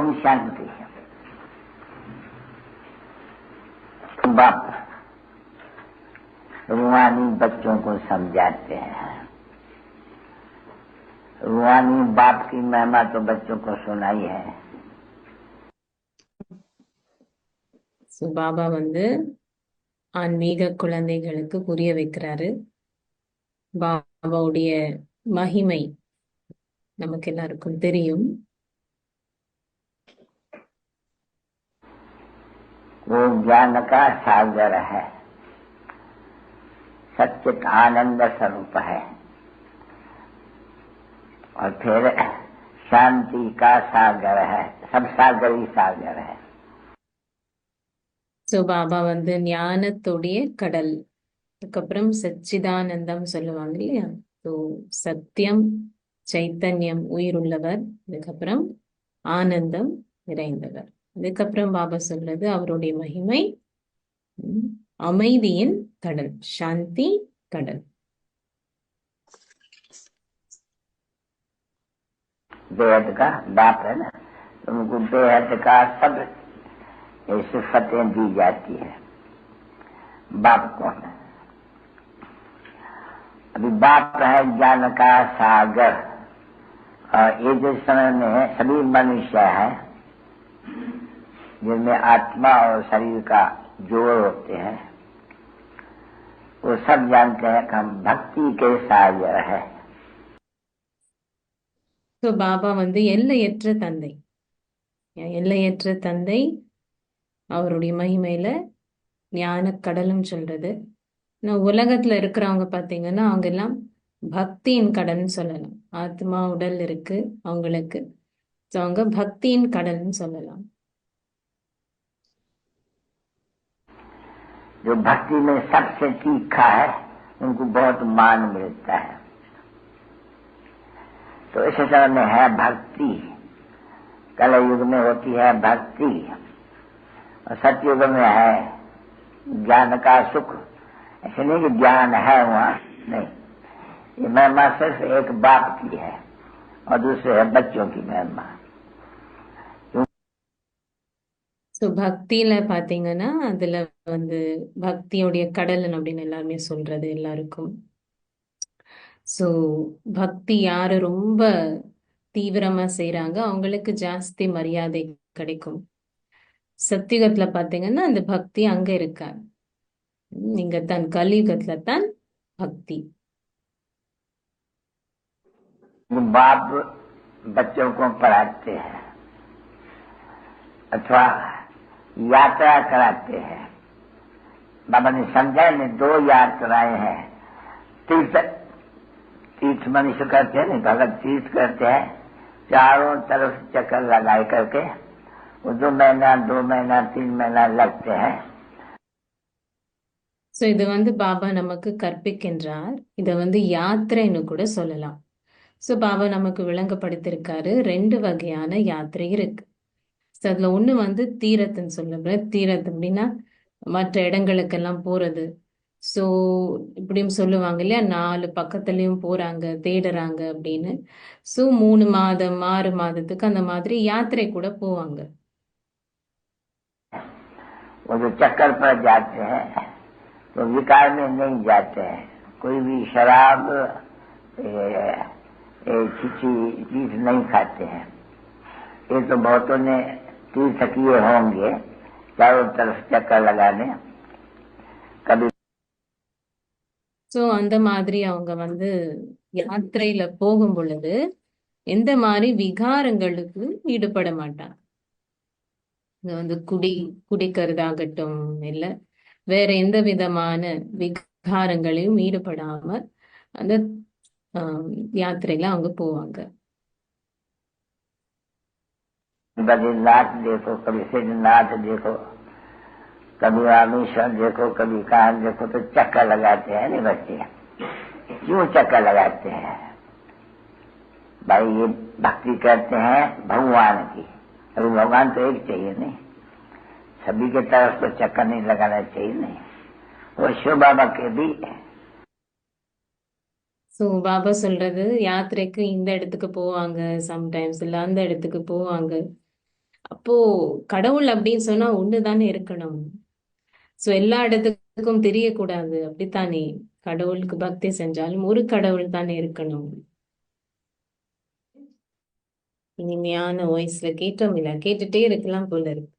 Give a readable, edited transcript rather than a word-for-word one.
ओम शांति। बाप रूहानी बच्चों को समझाते हैं। रूहानी बाप की महिमा तो बच्चों को सुनाई है। பாபா ஆன்மீக குழந்தைகளுக்கு புரிய வைக்கிறாரு. பாபாவுடைய மகிமை நமக்கு எல்லாருக்கும் தெரியும். वो ज्ञान का सागर है, सच्चित आनंद स्वरूप है, और फिर शांति का सागर है, सब सागर ही सागर है। பாபா ஞானத்துடைய கடல், அதுக்கப்புறம் சச்சிதானந்தம் சொல்லுவாங்க இல்லையா. சத்தியம், சைத்தன்யம், உயிருள்ளவர், அதுக்கப்புறம் ஆனந்தம் நிறைந்தவர். அதுக்கப்புறம் பாபா சொல்றது அவருடைய மகிமை அமைதியின் கடல், சாந்தி கடல். बेहद का बाप है ना, उनको बेहद का सब सिफतें दी जाती है। बाप कौन है? अभी बाप है ज्ञान का सागर, और ये जो समय में सभी मनुष्य है जिनमें आत्मा और शरीर का जोड़ होते हैं, वो सब जानते हैं कि हम भक्ति के सागर है। பாபா எல்லையற்ற தந்தை, எல்லையற்ற தந்தை. அவருடைய மகிமையில ஞான கடலும் சொல்றது. உலகத்துல இருக்கிறவங்க பாத்தீங்கன்னா அவங்க எல்லாம் பக்தியின் கடல்னு சொல்லலாம். ஆத்மா உடல் இருக்கு அவங்களுக்கு, அவங்க பக்தியின் கடல்னு சொல்லலாம். जो भक्ति में सबसे तीखा है उनको बहुत मान मिलता है। तो इस समय में है भक्ति, कलयुग में होती है भक्ति, और सतयुग में है ज्ञान का सुख। ऐसे नहीं कि ज्ञान है वहाँ, नहीं, ये महिमा सिर्फ एक बाप की है और दूसरे है बच्चों की महिमा। பக்தியில பாத்தீங்கன்னா அதுல பக்தியோடைய கடல் அப்படின்னு எல்லாருமே சொல்றது எல்லாருக்கும். பக்தி யாரு ரொம்ப தீவிரமா செய்யறாங்க அவங்களுக்கு ஜாஸ்தி மரியாதை கிடைக்கும். சத்தியுகத்துல பாத்தீங்கன்னா அந்த பக்தி அங்க இருக்கா, நீங்க தான் கலியுகத்துல தான் பக்தி. बाप बच्चों को पढ़ाते हैं अथवा यात्रा कराते हैं। बाबा ने समझा ने दो यात्राएं हैं। तीर्थ मनुष्य करते हैं, नहीं भगत तीर्थ करते हैं, चारों तरफ चक्कर लगाए करके वो 2 महीना 2 महीना 3 महीना लगते हैं। இது பாபா நமக்கு கற்பிக்கின்றார். இத யாத்திரைன்னு கூட சொல்லலாம். பாபா நமக்கு விளங்கப்படுத்திருக்காரு 2 வகையான யாத்திரை இருக்கு. அதுல ஒண்ணு தீரத்துன்னு சொல்லுற. தீரத்து அப்படின்னா மற்ற இடங்களுக்கெல்லாம் போறது. இப்படியும் சொல்லுவாங்க இல்லையா, 4 பக்கத்துலயும் போறாங்க தேடுறாங்க அப்படின்னு. 3 மாதம் 6 மாதத்துக்கு அந்த மாதிரி யாத்திரை கூட போவாங்க. वो जो चक्कर पर जाते हैं तो विकार में नहीं जाते हैं, कोई भी शराब किसी चीज नहीं खाते हैं। ये तो बहुतों ने तीर्थ किए होंगे, चारों तरफ चक्कर लगाने। कभी அந்த மாதிரி அவங்க யாத்திரையில போகும் பொழுது எந்த மாதிரி விகாரங்களுக்கு ஈடுபட மாட்டாங்க. குடிக்கிறதாகட்டும் இல்ல வேற எந்த விதமான விகாரங்களையும் ஈடுபடாம அந்த யாத்திரையில அவங்க போவாங்க. बद्रीनाथ देखो, कभी सिद्धनाथ देखो, कभी रामेश्वर देखो, कभी कहाँ देखो, तो चक्कर लगाते हैं नहीं बच्चे। क्यों चक्कर लगाते हैं? भाई ये भक्ति करते हैं भगवान की। अभी भगवान तो एक चाहिए, नहीं सभी के तरफ तो चक्कर नहीं लगाना चाहिए, नहीं। वो शिव बाबा के भी பாபா சொல்றது யாத்திரைக்கு இந்த இடத்துக்கு போவாங்க, சம்டைம்ஸ் இல்ல அந்த இடத்துக்கு போவாங்க. அப்போ கடவுள் அப்படின்னு சொன்னா ஒண்ணுதானே இருக்கணும். சோ எல்லா இடத்துக்கும் தெரியக்கூடாது, அப்படித்தானே? கடவுளுக்கு பக்தி செஞ்சாலும் ஒரு கடவுள் தானே இருக்கணும். இனிமையான வாய்ஸ்ல கேட்டோம் இல்ல, கேட்டுட்டே இருக்கலாம் போல இருக்கு.